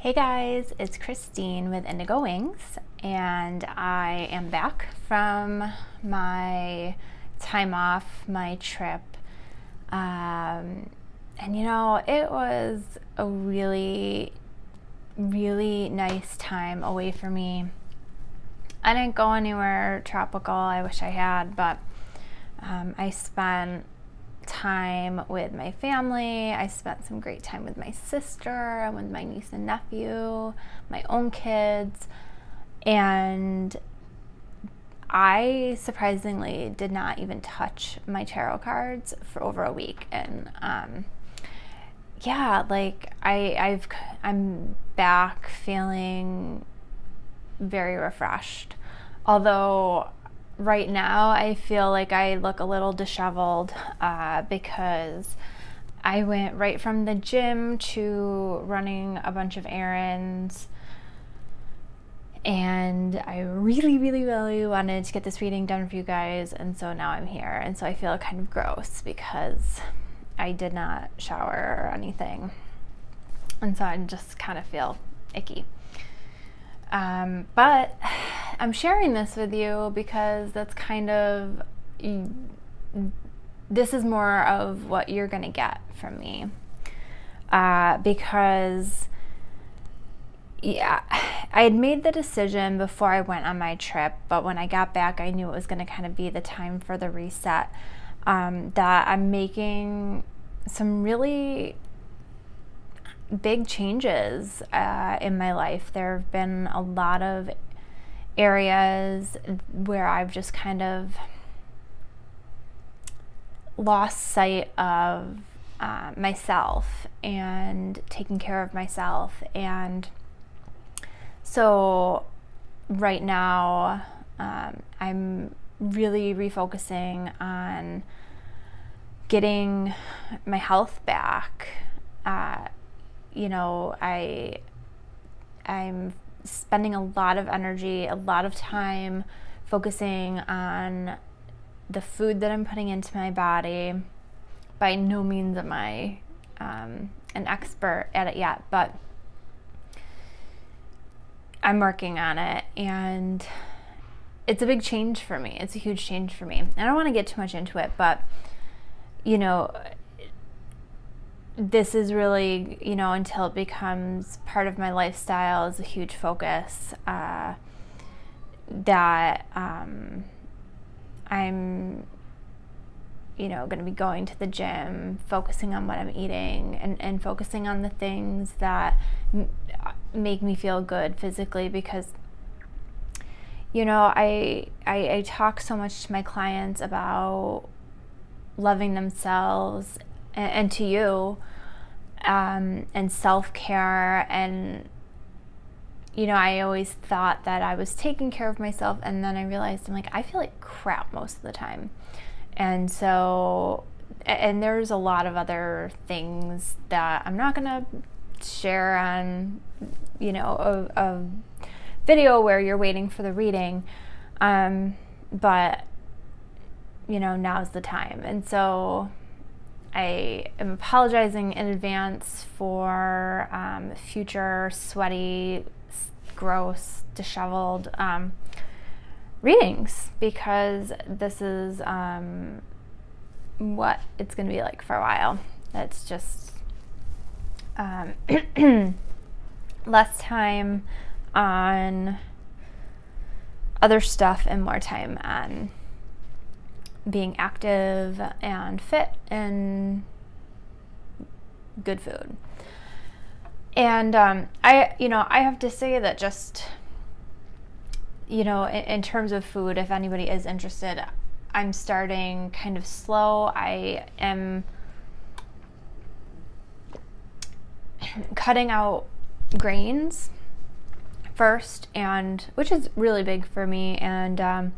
Hey guys, it's Christine with Indigo Wings, and I am back from my time off, my trip. And you know, it was a really nice time away from me. I didn't go anywhere tropical, I wish I had, but I spent time with my family. I spent some great time with my sister and with my niece and nephew, my own kids, and I surprisingly did not even touch my tarot cards for over a week. And yeah, like I'm back feeling very refreshed, although right now I feel like I look a little disheveled because I went right from the gym to running a bunch of errands, and I really wanted to get this reading done for you guys, and so now I'm here, and so I feel kind of gross because I did not shower or anything, and so I just kind of feel icky. But I'm sharing this with you because that's kind of, this is more of what you're going to get from me. Because, yeah, I had made the decision before I went on my trip, but when I got back, I knew it was going to kind of be the time for the reset, that I'm making some really big changes in my life. There have been a lot of areas where I've just kind of lost sight of myself and taking care of myself. And so right now I'm really refocusing on getting my health back. You know, I'm spending a lot of energy, a lot of time focusing on the food that I'm putting into my body. By no means am I an expert at it yet, but I'm working on it, and it's a big change for me. It's a huge change for me. I don't want to get too much into it, but you know, this is really, you know, until it becomes part of my lifestyle, is a huge focus that I'm, you know, going to be going to the gym, focusing on what I'm eating, and focusing on the things that make me feel good physically, because, you know, I talk so much to my clients about loving themselves and to you, and self-care, and you know, I always thought that I was taking care of myself, and then I realized I'm like, I feel like crap most of the time. And so, and there's a lot of other things that I'm not gonna share on, you know, a video where you're waiting for the reading, but you know, now's the time. And so I am apologizing in advance for future sweaty, gross, disheveled readings, because this is what it's going to be like for a while. It's just less time on other stuff and more time on being active and fit and good food. And I have to say that, just, you know, in terms of food, if anybody is interested, I'm starting kind of slow. I am cutting out grains first, and which is really big for me, and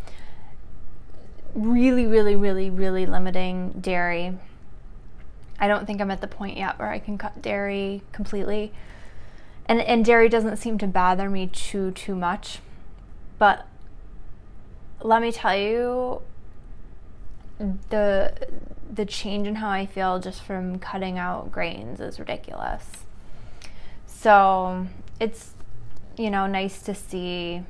really limiting dairy. I don't think I'm at the point yet where I can cut dairy completely, and dairy doesn't seem to bother me too much, but let me tell you, the change in how I feel just from cutting out grains is ridiculous. So it's, you know, nice to see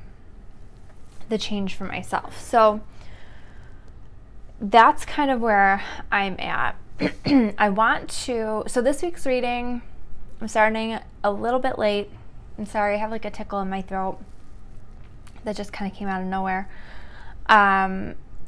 the change for myself. So that's kind of where I'm at. I want to, so this week's reading, I'm starting a little bit late. I'm sorry, I have like a tickle in my throat that just kind of came out of nowhere.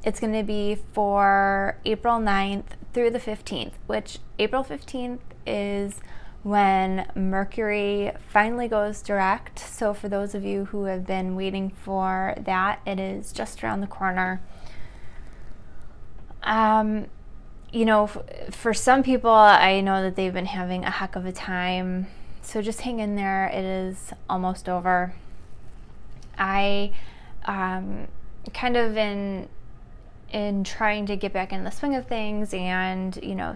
It's going to be for April 9th through the 15th, which April 15th is when Mercury finally goes direct. So for those of you who have been waiting for that, it is just around the corner. You know, for some people, I know that they've been having a heck of a time. So just hang in there. It is almost over. I kind of in trying to get back in the swing of things and, you know,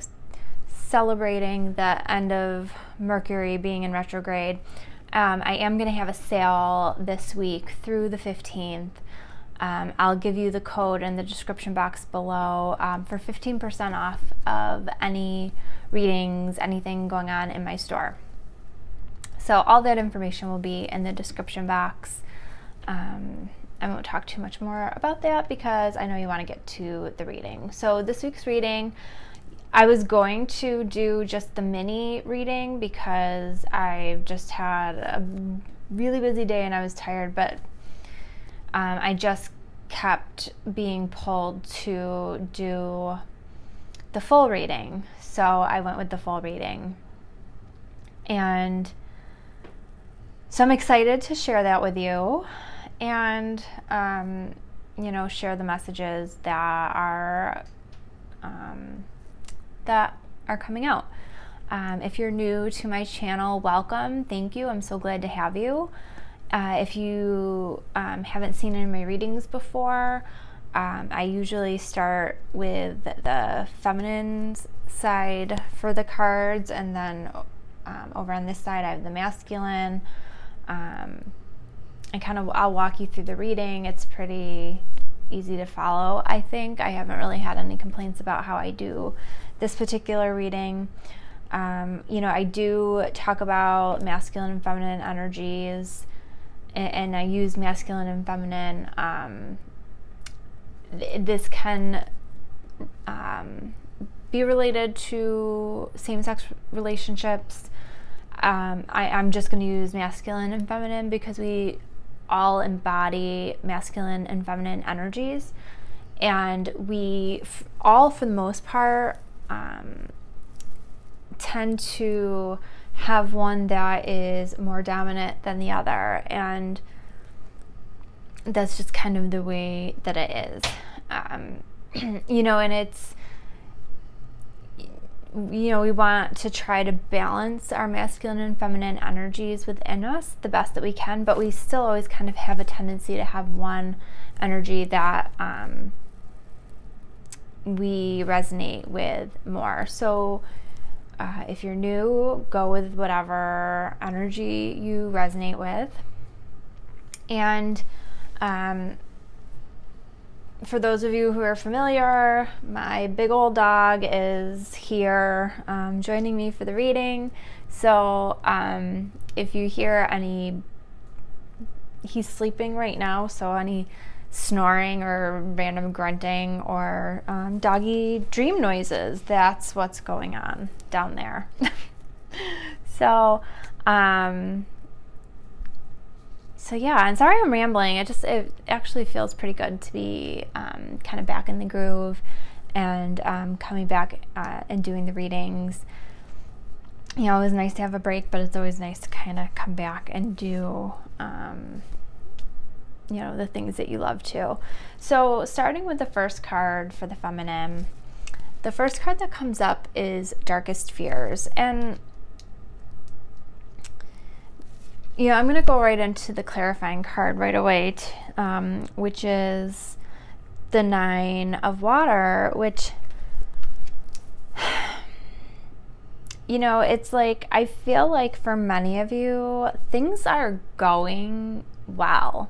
celebrating the end of Mercury being in retrograde. I am going to have a sale this week through the 15th. I'll give you the code in the description box below for 15% off of any readings, anything going on in my store. So all that information will be in the description box. I won't talk too much more about that because I know you want to get to the reading. So this week's reading, I was going to do just the mini reading because I've just had a really busy day and I was tired, but I just kept being pulled to do the full reading. So I went with the full reading. And so I'm excited to share that with you and, you know, share the messages that are coming out. If you're new to my channel, welcome. Thank you. I'm so glad to have you. If you haven't seen any of my readings before, I usually start with the feminine side for the cards, and then over on this side I have the masculine. I'll walk you through the reading. It's pretty easy to follow, I think. I haven't really had any complaints about how I do this particular reading. You know, I do talk about masculine and feminine energies, and I use masculine and feminine. This can be related to same-sex relationships. I'm just going to use masculine and feminine because we all embody masculine and feminine energies, and we all, for the most part, tend to have one that is more dominant than the other, and that's just kind of the way that it is. You know, and it's, you know, we want to try to balance our masculine and feminine energies within us the best that we can, but we still always kind of have a tendency to have one energy that we resonate with more. So if you're new, go with whatever energy you resonate with. And for those of you who are familiar, my big old dog is here joining me for the reading. So if you hear any, he's sleeping right now, so any snoring or random grunting or doggy dream noises, that's what's going on down there. So yeah, and sorry I'm rambling. It actually feels pretty good to be kind of back in the groove and coming back and doing the readings. You know, it was nice to have a break, but it's always nice to kind of come back and do you know, the things that you love to. So starting with the first card for the feminine, the first card that comes up is Darkest Fears. And yeah, I'm going to go right into the clarifying card right away, which is the Nine of Water, which, you know, it's like, I feel like for many of you, things are going well.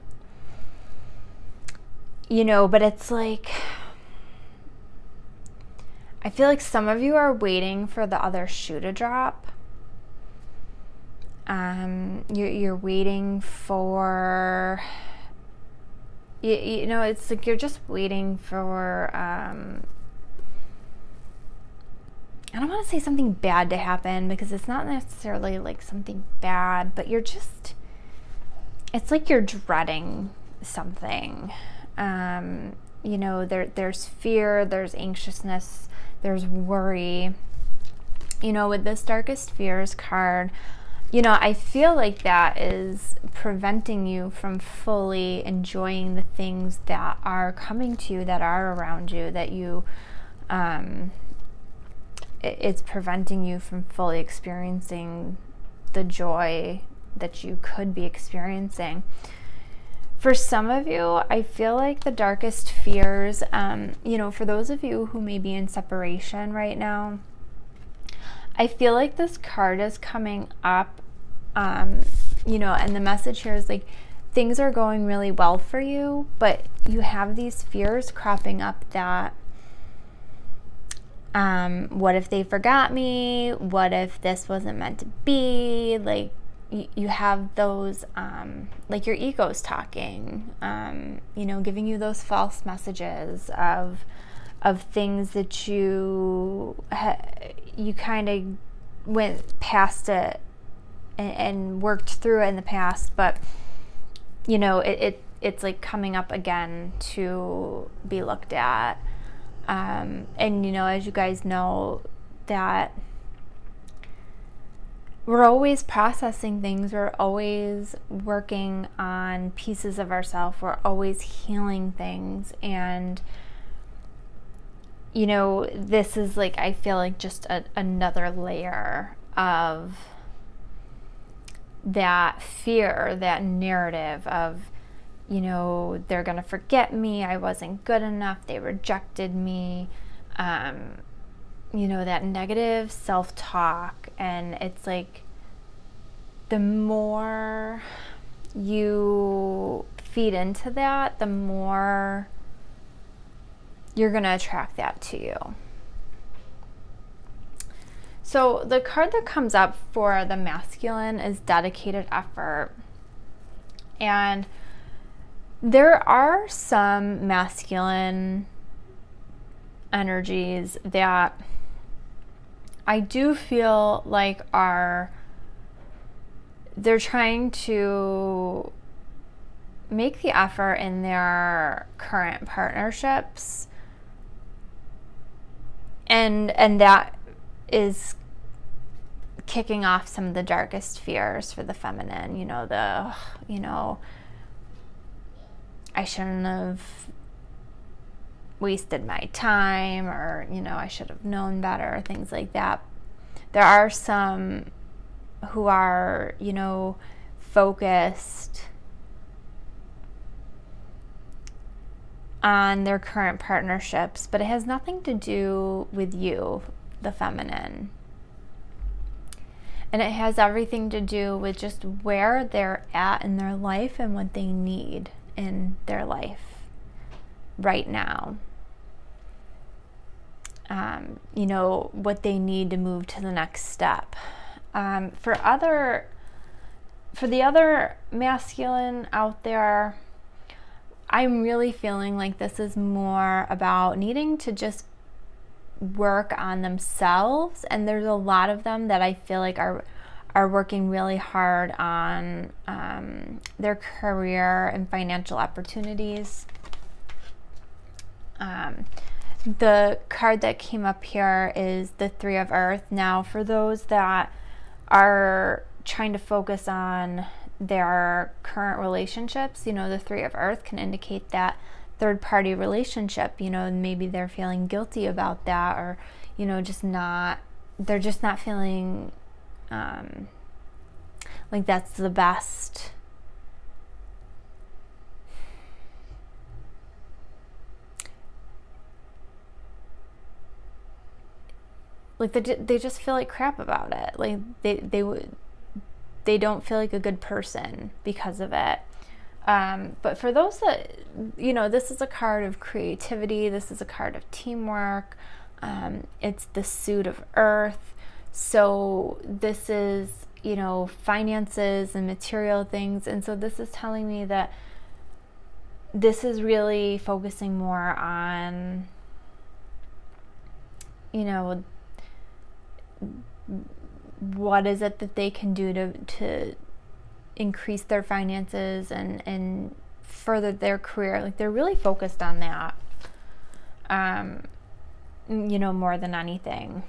You know, but it's like, I feel like some of you are waiting for the other shoe to drop. You're waiting for, you know, it's like you're just waiting for, I don't want to say something bad to happen, because it's not necessarily like something bad, but you're just, it's like you're dreading something. You know, there's fear, there's anxiousness, there's worry. You know, with this Darkest Fears card, you know, I feel like that is preventing you from fully enjoying the things that are coming to you, that are around you, that you, it's preventing you from fully experiencing the joy that you could be experiencing. For some of you, I feel like the darkest fears, you know, for those of you who may be in separation right now, I feel like this card is coming up, you know, and the message here is like, things are going really well for you, but you have these fears cropping up that, what if they forgot me? What if this wasn't meant to be? Like, you have those, like your ego's talking, you know, giving you those false messages of things that you kind of went past it and worked through it in the past, but you know, it's like coming up again to be looked at. And you know, as you guys know, that we're always processing things, we're always working on pieces of ourselves, we're always healing things, and you know, this is like, I feel like just another layer of that fear, that narrative of, you know, they're gonna forget me, I wasn't good enough, they rejected me, you know, that negative self-talk. And it's like, the more you feed into that, the more you're gonna attract that to you. So the card that comes up for the masculine is dedicated effort. And there are some masculine energies that I do feel like they're trying to make the effort in their current partnerships, and that is kicking off some of the darkest fears for the feminine. You know, you know, I shouldn't have wasted my time, or, you know, I should have known better, things like that. There are some who are, you know, focused on their current partnerships, but it has nothing to do with you, the feminine. And it has everything to do with just where they're at in their life and what they need in their life right now. You know, what they need to move to the next step. For the other masculine out there, I'm really feeling like this is more about needing to just work on themselves, and there's a lot of them that I feel like are working really hard on their career and financial opportunities. The card that came up here is the Three of Earth. Now, for those that are trying to focus on their current relationships, you know, the Three of Earth can indicate that third-party relationship. You know, maybe they're feeling guilty about that, or, you know, they're just not feeling like that's the best. Like they just feel like crap about it. Like they don't feel like a good person because of it. But for those that, you know, this is a card of creativity. This is a card of teamwork. It's the suit of Earth. So this is, you know, finances and material things. And so this is telling me that this is really focusing more on, you know, what is it that they can do to increase their finances and further their career. Like, they're really focused on that, you know, more than anything.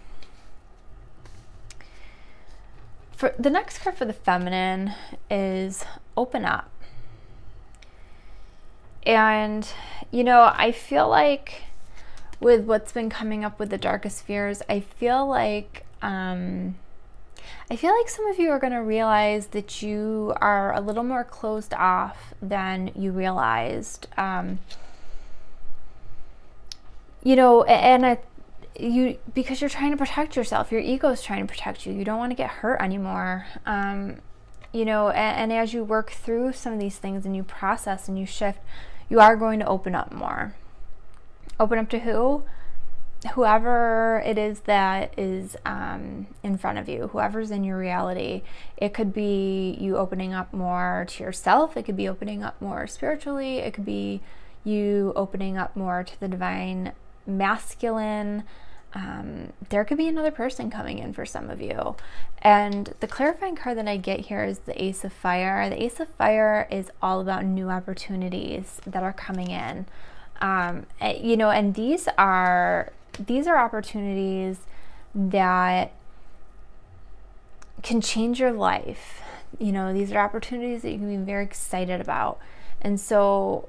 For the next card for the feminine is open up. And, you know, I feel like with what's been coming up with the darkest fears, I feel like some of you are going to realize that you are a little more closed off than you realized. You know, and because you're trying to protect yourself, your ego is trying to protect you. You don't want to get hurt anymore. You know, and as you work through some of these things and you process and you shift, you are going to open up more. Open up to who? Whoever it is that is in front of you, whoever's in your reality. It could be you opening up more to yourself. It could be opening up more spiritually. It could be you opening up more to the divine masculine. There could be another person coming in for some of you. And the clarifying card that I get here is the Ace of Fire. The Ace of Fire is all about new opportunities that are coming in. You know, and these are opportunities that can change your life. You know, these are opportunities that you can be very excited about. And so,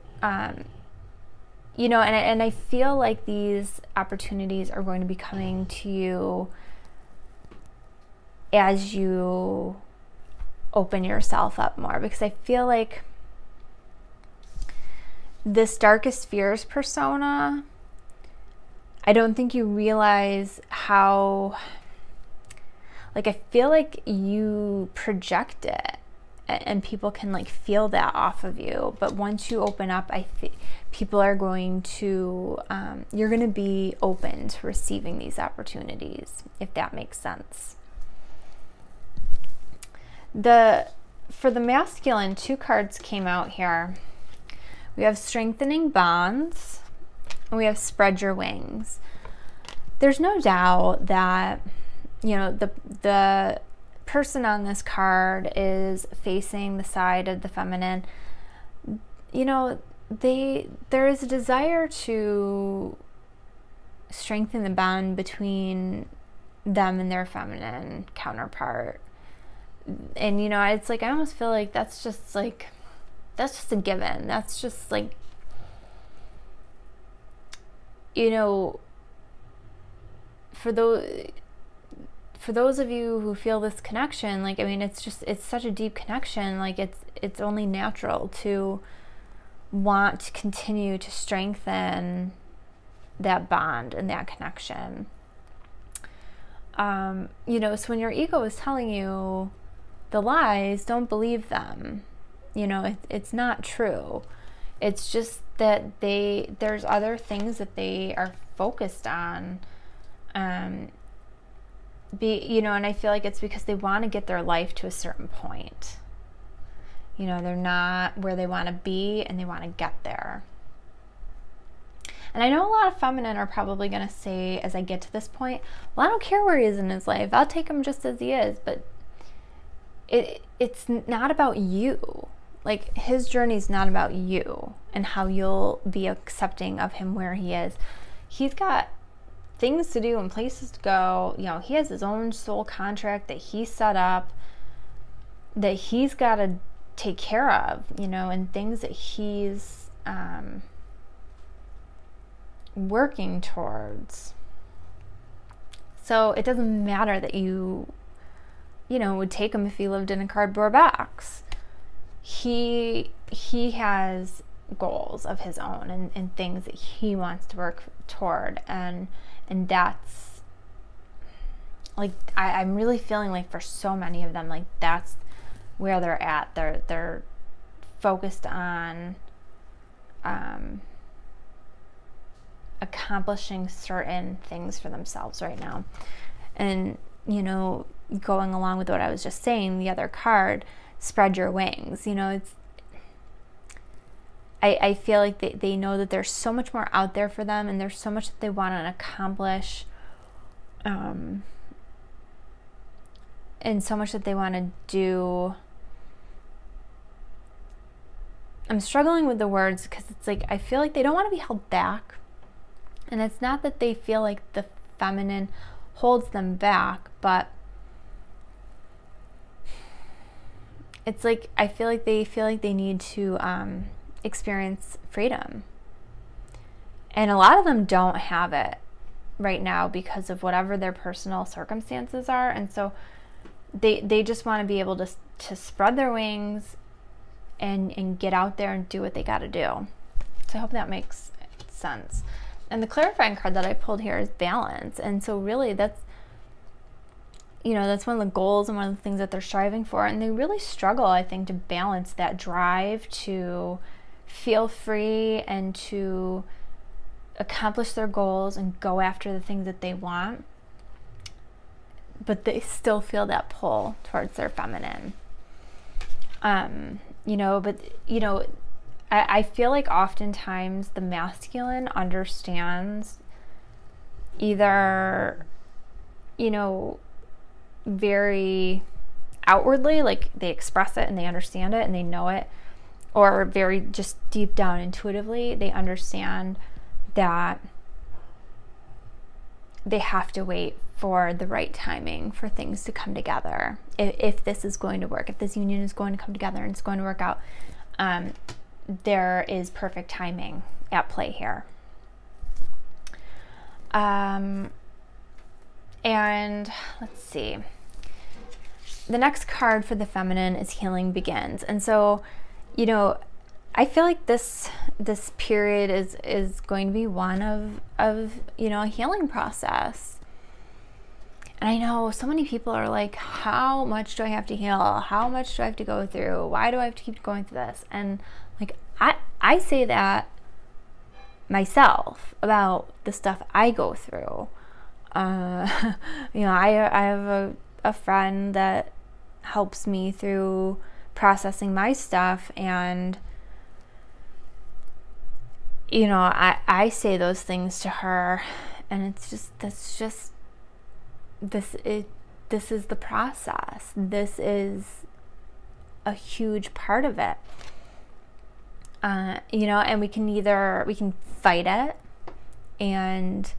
you know, and I feel like these opportunities are going to be coming to you as you open yourself up more, because I feel like this darkest fears persona, I don't think you realize how, like, I feel like you project it and people can like feel that off of you. But once you open up, I think people are going to, you're going to be open to receiving these opportunities, if that makes sense. For the masculine, 2 cards came out here. We have strengthening bonds, and we have spread your wings. There's no doubt that, you know, the person on this card is facing the side of the feminine. You know, there is a desire to strengthen the bond between them and their feminine counterpart. And, you know, it's like, I almost feel like that's just a given. That's just like, you know, for those of you who feel this connection, like, I mean, it's such a deep connection. Like, it's only natural to want to continue to strengthen that bond and that connection. You know, so when your ego is telling you the lies, don't believe them. You know, it's not true. It's just that there's other things that they are focused on. You know, and I feel like it's because they want to get their life to a certain point. You know, they're not where they want to be, and they want to get there. And I know a lot of feminine are probably going to say, as I get to this point, well, I don't care where he is in his life. I'll take him just as he is. But it's not about you. Like, his journey is not about you and how you'll be accepting of him where he is. He's got things to do and places to go. You know, he has his own soul contract that he set up, that he's got to take care of, you know, and things that he's working towards. So it doesn't matter that you know, would take him if he lived in a cardboard box. He has goals of his own and things that he wants to work toward, and that's like, I'm really feeling like for so many of them, like, that's where they're at. They're focused on accomplishing certain things for themselves right now. And, you know, going along with what I was just saying, the other card, spread your wings. You know, I feel like they know that there's so much more out there for them, and there's so much that they want to accomplish, and so much that they want to do. I'm struggling with the words because it's like, I feel like they don't want to be held back. And it's not that they feel like the feminine holds them back, but it's like, I feel like they need to experience freedom. And a lot of them don't have it right now because of whatever their personal circumstances are. And so they just want to be able to spread their wings and get out there and do what they got to do. So I hope that makes sense. And the clarifying card that I pulled here is balance. And so really that's, you know, that's one of the goals and one of the things that they're striving for. And they really struggle, I think, to balance that drive to feel free and to accomplish their goals and go after the things that they want. But they still feel that pull towards their feminine. You know, but, you know, I feel like oftentimes the masculine understands either, you know, very outwardly, like they express it and they understand it and they know it, or very just deep down intuitively, they understand that they have to wait for the right timing for things to come together. If this is going to work, if this union is going to come together and it's going to work out, there is perfect timing at play here. And let's see. The next card for the feminine is Healing Begins. And so, you know, I feel like this period is going to be one of you know, a healing process. And I know so many people are like, how much do I have to heal? How much do I have to go through? Why do I have to keep going through this? And like, I say that myself about the stuff I go through. You know, I have a friend that helps me through processing my stuff, and you know, I say those things to her, and it's just, this is the process. This is a huge part of it. You know, and we can fight it and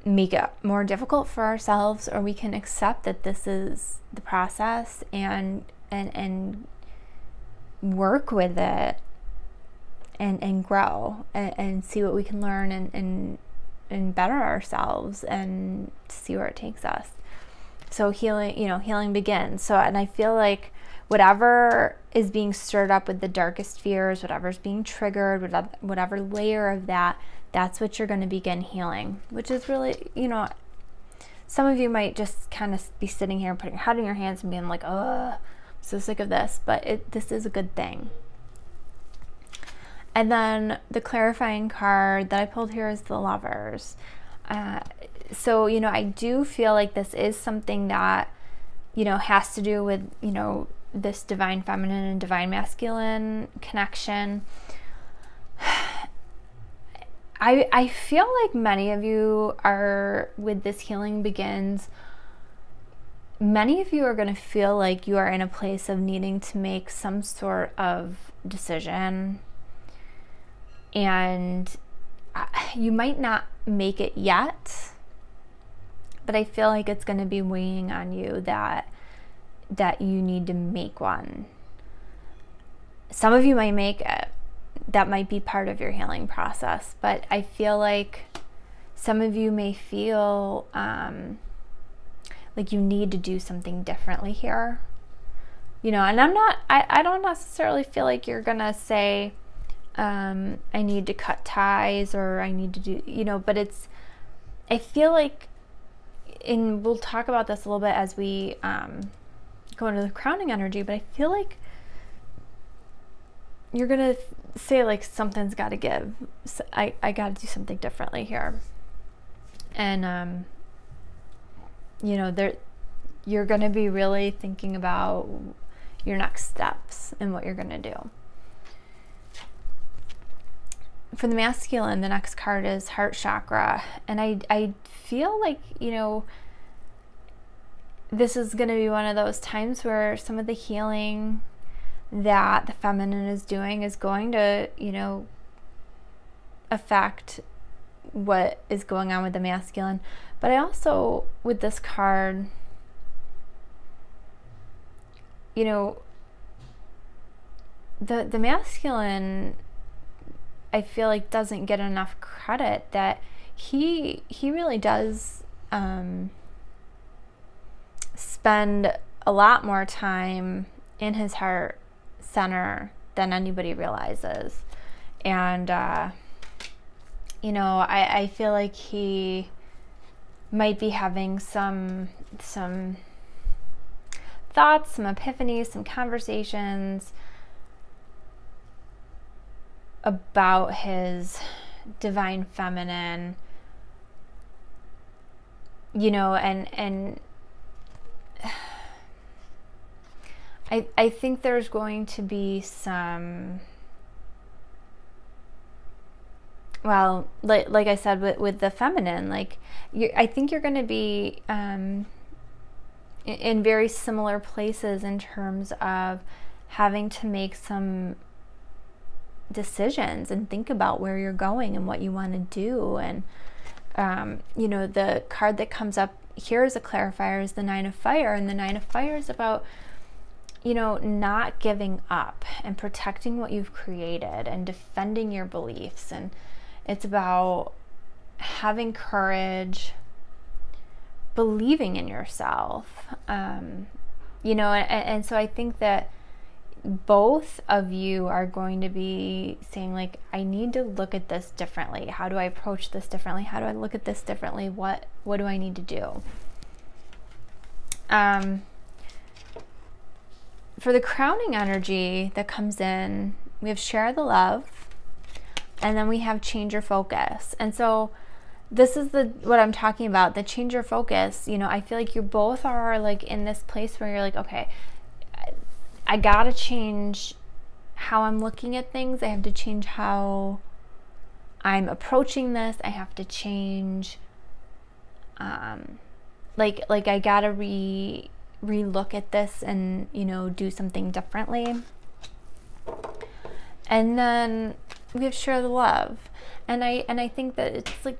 make it more difficult for ourselves, or we can accept that this is the process and work with it and grow and see what we can learn and better ourselves and see where it takes us. So healing, you know, healing begins. So, and I feel like whatever is being stirred up with the darkest fears, whatever's being triggered, whatever layer of that, that's what you're going to begin healing, which is really, you know, some of you might just kind of be sitting here and putting your head in your hands and being like, oh, I'm so sick of this, but this is a good thing. And then the clarifying card that I pulled here is the Lovers. So, you know, I do feel like this is something that, you know, has to do with, you know, this divine feminine and divine masculine connection. I feel like many of you are, with this Healing Begins, many of you are going to feel like you are in a place of needing to make some sort of decision. And you might not make it yet, but I feel like it's going to be weighing on you that you need to make one. Some of you might make it. That might be part of your healing process, but I feel like some of you may feel like you need to do something differently here. You know, and I don't necessarily feel like you're going to say, I need to cut ties, or I need to do, you know, but I feel like, and we'll talk about this a little bit as we go into the crowning energy, but I feel like you're going to say like, something's got to give. So I got to do something differently here. And you know, you're going to be really thinking about your next steps and what you're going to do. For the masculine, the next card is heart chakra. And I feel like, you know, this is going to be one of those times where some of the healing that the feminine is doing is going to, you know, affect what is going on with the masculine. But I also, with this card, you know, the masculine, I feel like doesn't get enough credit, that he really does spend a lot more time in his heart center than anybody realizes. And you know, I feel like he might be having some thoughts, some epiphanies, some conversations about his divine feminine, you know, and I think there's going to be some, well, like I said, with the feminine, like, I think you're going to be in very similar places in terms of having to make some decisions and think about where you're going and what you want to do. And you know, the card that comes up here as a clarifier is the Nine of Fire, and the Nine of Fire is about, you know, not giving up and protecting what you've created and defending your beliefs. And it's about having courage, believing in yourself, you know, and so I think that both of you are going to be saying, like, I need to look at this differently. How do I approach this differently? How do I look at this differently? What do I need to do? For the crowning energy that comes in, we have share the love, and then we have change your focus. And so this is what I'm talking about, the change your focus. You know, I feel like you both are like in this place where you're like, okay, I gotta change how I'm looking at things. I have to change how I'm approaching this. I have to change, like I gotta re-look at this and, you know, do something differently. And then we have share the love, and I think that it's like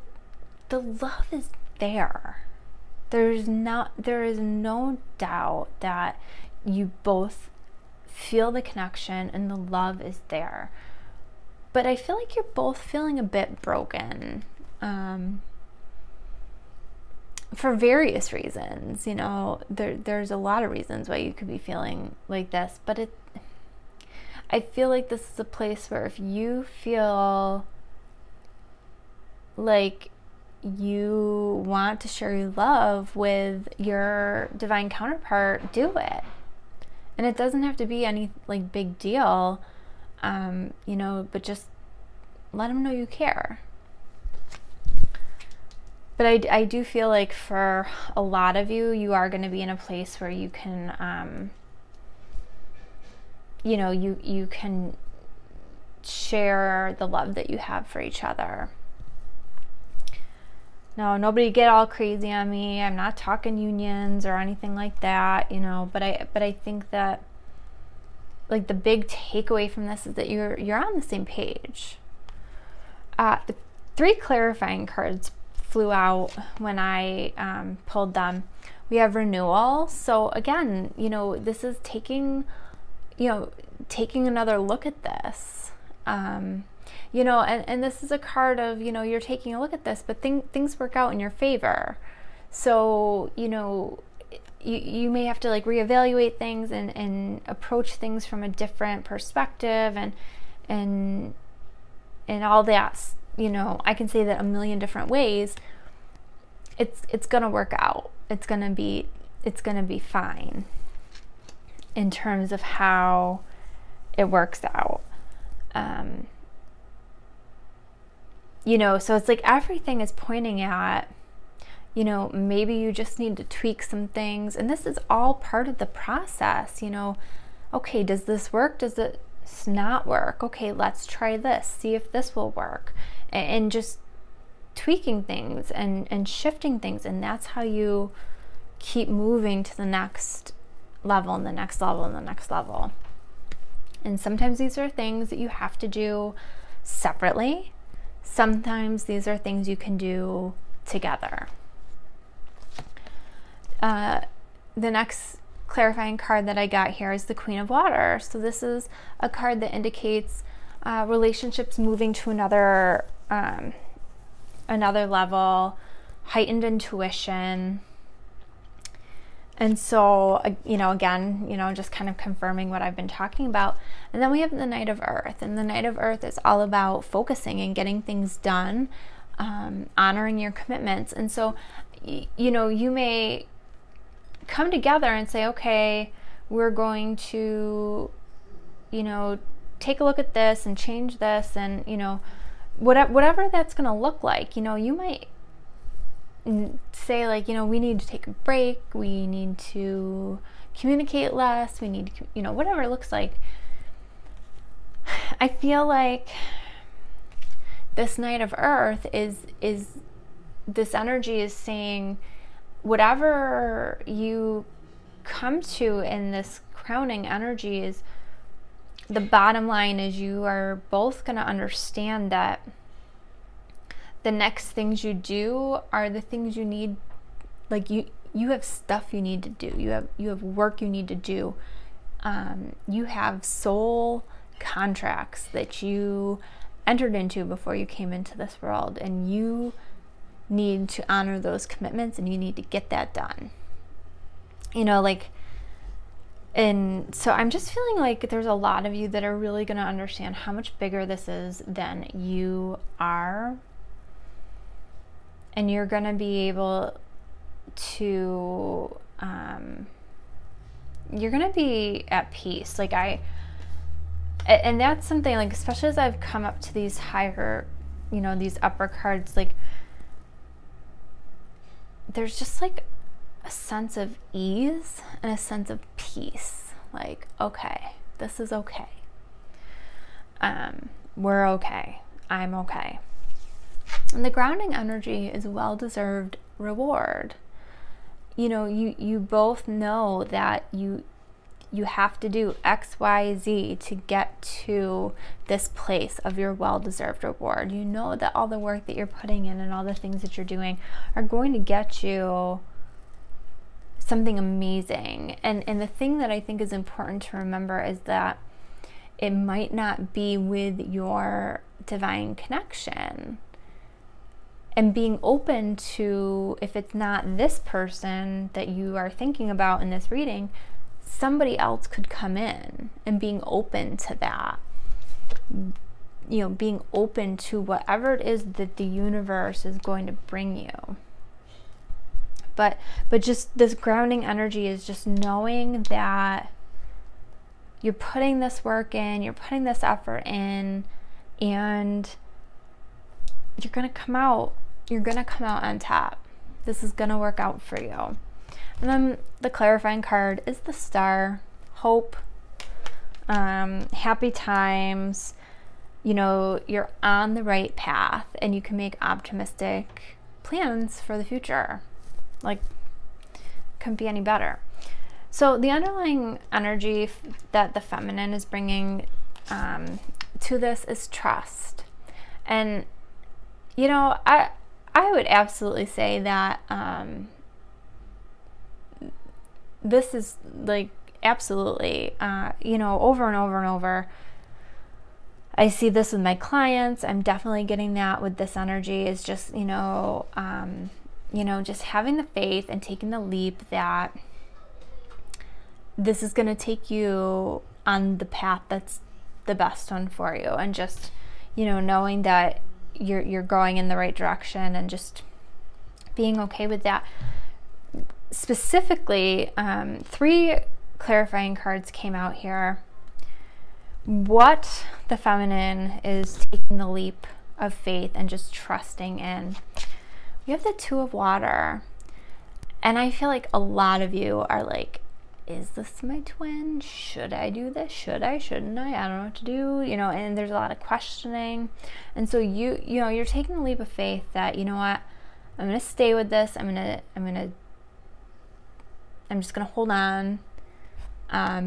the love is there. There is no doubt that you both feel the connection and the love is there. But I feel like you're both feeling a bit broken, for various reasons. You know, there's a lot of reasons why you could be feeling like this, but I feel like this is a place where if you feel like you want to share your love with your divine counterpart, do it. And it doesn't have to be any like big deal, you know, but just let them know you care. But I do feel like for a lot of you, you are going to be in a place where you can, you know, you can share the love that you have for each other. No, nobody get all crazy on me. I'm not talking unions or anything like that, you know, but I think that, like, the big takeaway from this is that you're on the same page. The 3 clarifying cards flew out when I pulled them. We have renewal. So again, you know, this is taking another look at this. You know, and this is a card of, you know, you're taking a look at this, but things work out in your favor. So, you know, you may have to like reevaluate things and approach things from a different perspective and all that. You know, I can say that a million different ways. It's gonna work out. It's gonna be fine in terms of how it works out. You know, so it's like everything is pointing at, you know, maybe you just need to tweak some things. And this is all part of the process, you know. Okay, does this work? Does it not work? Okay, let's try this, see if this will work. And just tweaking things and shifting things. And that's how you keep moving to the next level and the next level and the next level. And sometimes these are things that you have to do separately. Sometimes these are things you can do together. The next clarifying card that I got here is the Queen of Water. So this is a card that indicates relationships moving to another level, heightened intuition. And so, you know, again, you know, just kind of confirming what I've been talking about. And then we have the Knight of Earth. And the Knight of Earth is all about focusing and getting things done, honoring your commitments. And so, you know, you may come together and say, okay, we're going to, you know, take a look at this and change this, and, you know, whatever that's going to look like. You know, you might say, like, you know, we need to take a break, we need to communicate less, we need to, you know, whatever it looks like. I feel like this Knight of Earth is this energy is saying, whatever you come to in this crowning energy, is the bottom line is you are both going to understand that the next things you do are the things you need. Like, you have stuff you need to do, you have work you need to do, you have soul contracts that you entered into before you came into this world, and you need to honor those commitments, and you need to get that done, you know, like. And so I'm just feeling like there's a lot of you that are really going to understand how much bigger this is than you are, and you're going to be able to you're going to be at peace. Like, and that's something, like, especially as I've come up to these higher, you know, these upper cards, like, there's just like a sense of ease and a sense of peace. Like, okay, this is okay. We're okay. I'm okay. And the grounding energy is well-deserved reward. You know, you both know that you have to do X, Y, Z to get to this place of your well-deserved reward. You know that all the work that you're putting in and all the things that you're doing are going to get you something amazing. And the thing that I think is important to remember is that it might not be with your divine connection. And being open to, if it's not this person that you are thinking about in this reading, somebody else could come in, and being open to that. You know, being open to whatever it is that the universe is going to bring you. But just this grounding energy is just knowing that you're putting this work in, you're putting this effort in, and you're going to come out on top. This is going to work out for you. And then the clarifying card is the Star. Hope, happy times. You know, you're on the right path, and you can make optimistic plans for the future. Like, couldn't be any better. So the underlying energy that the feminine is bringing to this is trust. And, you know, I would absolutely say that this is, like, absolutely, you know, over and over and over. I see this with my clients. I'm definitely getting that with this energy, is just, you know, just having the faith and taking the leap that this is going to take you on the path that's the best one for you, and just, you know, knowing that you're going in the right direction, and just being okay with that. Specifically, 3 clarifying cards came out here. What the feminine is taking the leap of faith and just trusting in. you have the Two of Water. And I feel like a lot of you are like, is this my twin? Should I do this? Should I? Shouldn't I? I don't know what to do, you know, and there's a lot of questioning. And so you know, you're taking a leap of faith that, you know what, I'm going to stay with this. I'm just going to hold on,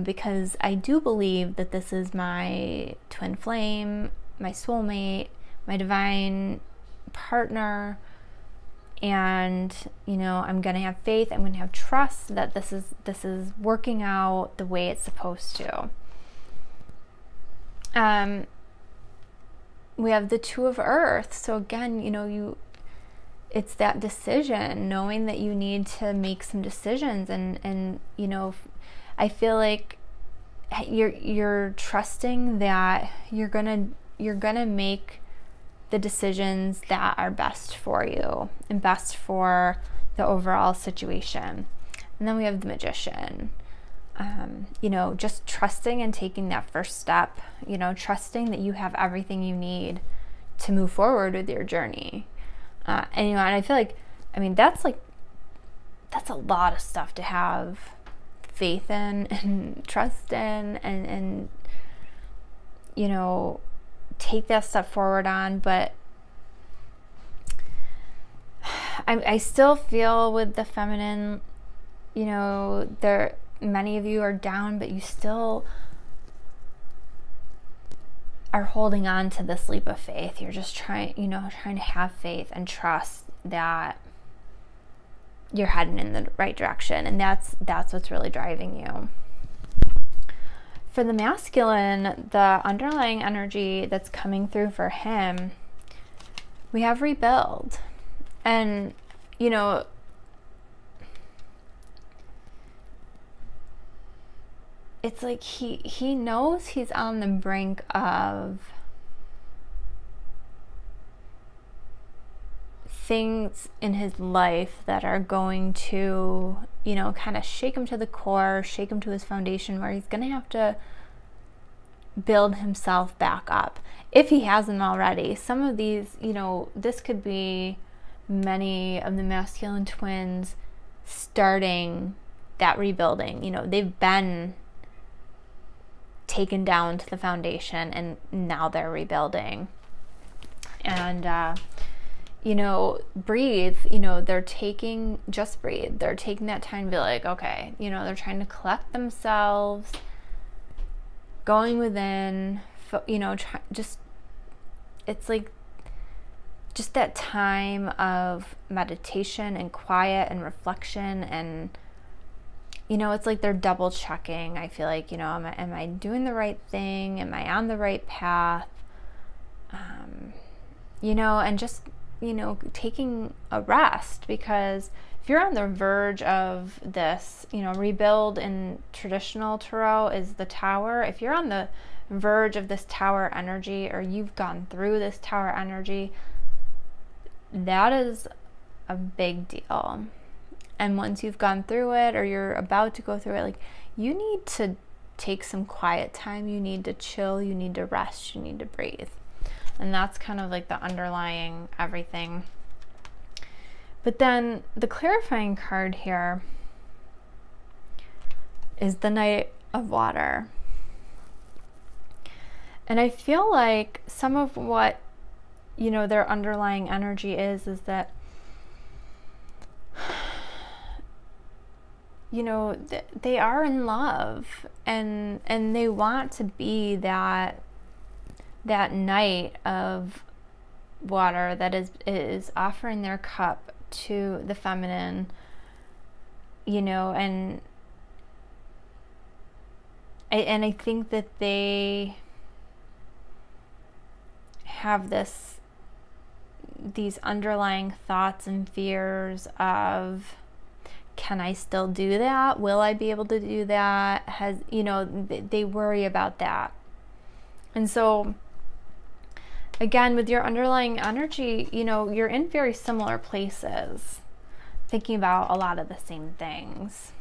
because I do believe that this is my twin flame, my soulmate, my divine partner. And, you know, I'm going to have faith. I'm going to have trust that this is working out the way it's supposed to. We have the Two of Earth. So again, you know, it's that decision, knowing that you need to make some decisions. And you know, I feel like you're trusting that you're going to make the decisions that are best for you and best for the overall situation. And then we have the Magician. You know, just trusting and taking that first step, you know, trusting that you have everything you need to move forward with your journey. And, you know, and I feel like, I mean, that's a lot of stuff to have faith in and trust in and you know, take that step forward on. But I still feel with the feminine, you know, many of you are down, but you still are holding on to this leap of faith. You're just trying to have faith and trust that you're heading in the right direction. And that's what's really driving you. For the masculine, the underlying energy that's coming through for him, we have rebuild. And, you know, it's like he knows he's on the brink of things in his life that are going to, you know, kind of shake him to the core, shake him to his foundation, where he's going to have to build himself back up if he hasn't already. Some of these, you know, this could be many of the masculine twins starting that rebuilding. You know, they've been taken down to the foundation and now they're rebuilding. And you know, breathe. You know, just breathe. They're taking that time to be like, okay, you know, they're trying to collect themselves, going within, you know, it's like just that time of meditation and quiet and reflection. And, you know, it's like they're double checking. I feel like, you know, am I doing the right thing? Am I on the right path? You know, and just, you know, taking a rest, because if you're on the verge of this, you know, rebuild in traditional tarot is the Tower. If you're on the verge of this Tower energy, or you've gone through this Tower energy, that is a big deal. And once you've gone through it, or you're about to go through it, like, you need to take some quiet time. You need to chill. You need to rest. You need to breathe. And that's kind of like the underlying everything. But then the clarifying card here is the Knight of Water. And I feel like some of what, you know, their underlying energy is that, you know, they are in love, and they want to be that Knight of Water that is offering their cup to the feminine, you know, and I think that they have these underlying thoughts and fears of, can I still do that? Will I be able to do that? You know, they worry about that. And so, again, with your underlying energy, you know, you're in very similar places, thinking about a lot of the same things.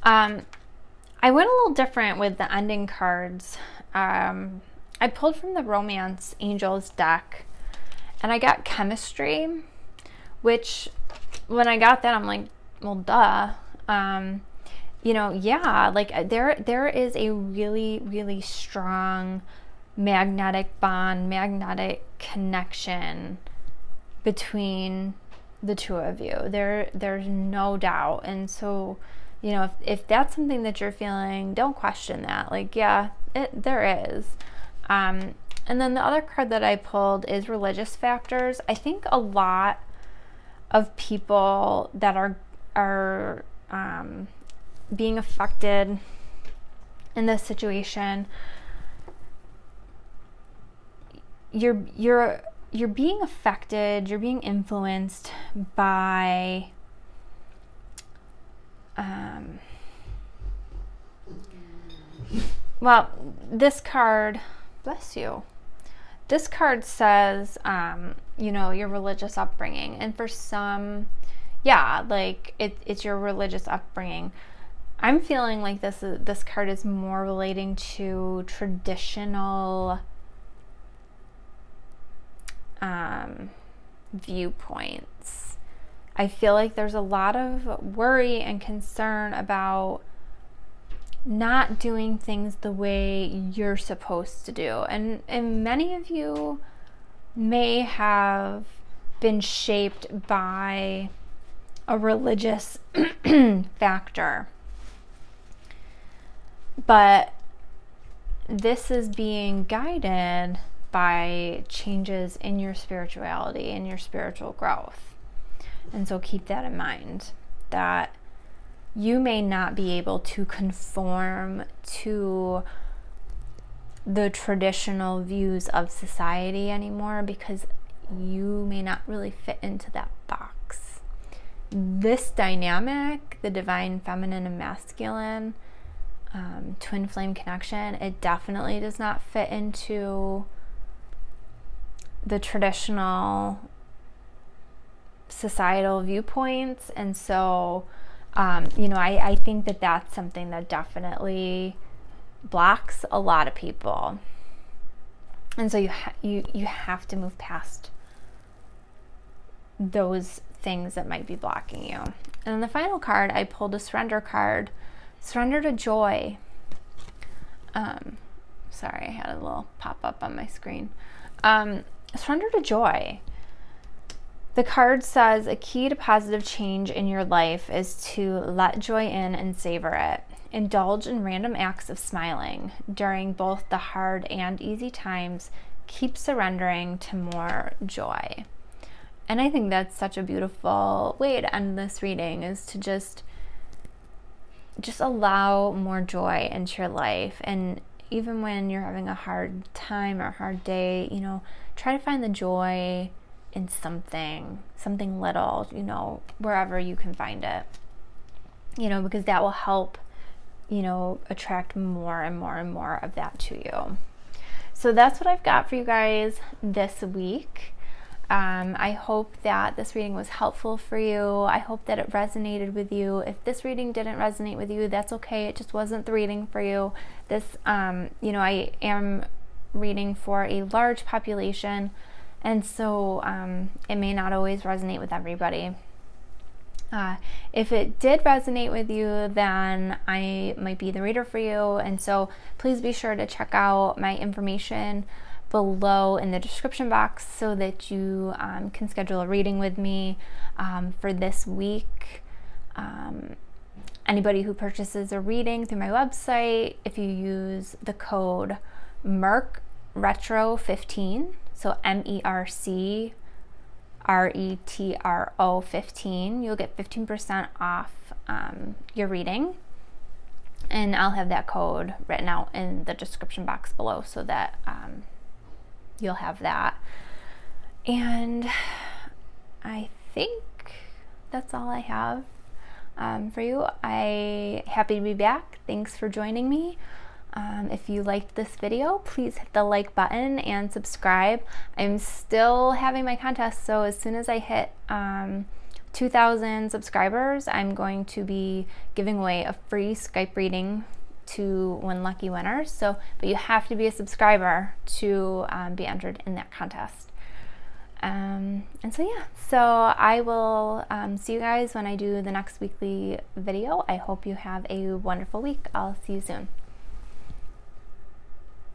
I went a little different with the ending cards. I pulled from the Romance Angels deck, And I got chemistry, which when I got that, I'm like, well, duh. You know, yeah, like there is a really, really strong magnetic bond, magnetic connection between the two of you. There's no doubt. And so, you know, if that's something that you're feeling, don't question that. Like, yeah, there is. And then the other card that I pulled is religious factors. I think a lot of people that are being affected in this situation, you're being affected, you're being influenced by well, this card, bless you, this card says you know, your religious upbringing. And for some, yeah, like it's your religious upbringing. I'm feeling like this card is more relating to traditional viewpoints. I feel like there's a lot of worry and concern about not doing things the way you're supposed to do. And many of you may have been shaped by a religious factor. But this is being guided by changes in your spirituality and your spiritual growth. And so keep that in mind, that you may not be able to conform to the traditional views of society anymore because you may not really fit into that box. This dynamic, the divine feminine and masculine, twin flame connection, it definitely does not fit into the traditional societal viewpoints. And so you know, I think that that's something that definitely blocks a lot of people. And so you have to move past those things that might be blocking you. And then the final card, I pulled a surrender card. Surrender to joy. Sorry, I had a little pop-up on my screen. Surrender to joy. The card says a key to positive change in your life is to let joy in and savor it. Indulge in random acts of smiling. During both the hard and easy times, keep surrendering to more joy. And I think that's such a beautiful way to end this reading, is to just allow more joy into your life. And even when you're having a hard time or a hard day, you know, try to find the joy in something little, you know, wherever you can find it, you know, because that will help, you know, attract more and more and more of that to you. So that's what I've got for you guys this week. I hope that this reading was helpful for you. I hope that it resonated with you. If this reading didn't resonate with you, that's okay. It just wasn't the reading for you. This, you know, I am reading for a large population, and so it may not always resonate with everybody. If it did resonate with you, then I might be the reader for you. And so please be sure to check out my information below in the description box so that you can schedule a reading with me for this week. Anybody who purchases a reading through my website, if you use the code MERCRETRO15, so MERCRETRO 15, you'll get 15% off your reading. And I'll have that code written out in the description box below so that you'll have that. And I think that's all I have for you. I'm happy to be back. Thanks for joining me. If you liked this video, please hit the like button and subscribe. I'm still having my contest, so as soon as I hit 2,000 subscribers, I'm going to be giving away a free Skype reading to 1 lucky winner. So, but you have to be a subscriber to be entered in that contest. And so yeah, so I will see you guys when I do the next weekly video. I hope you have a wonderful week. I'll see you soon.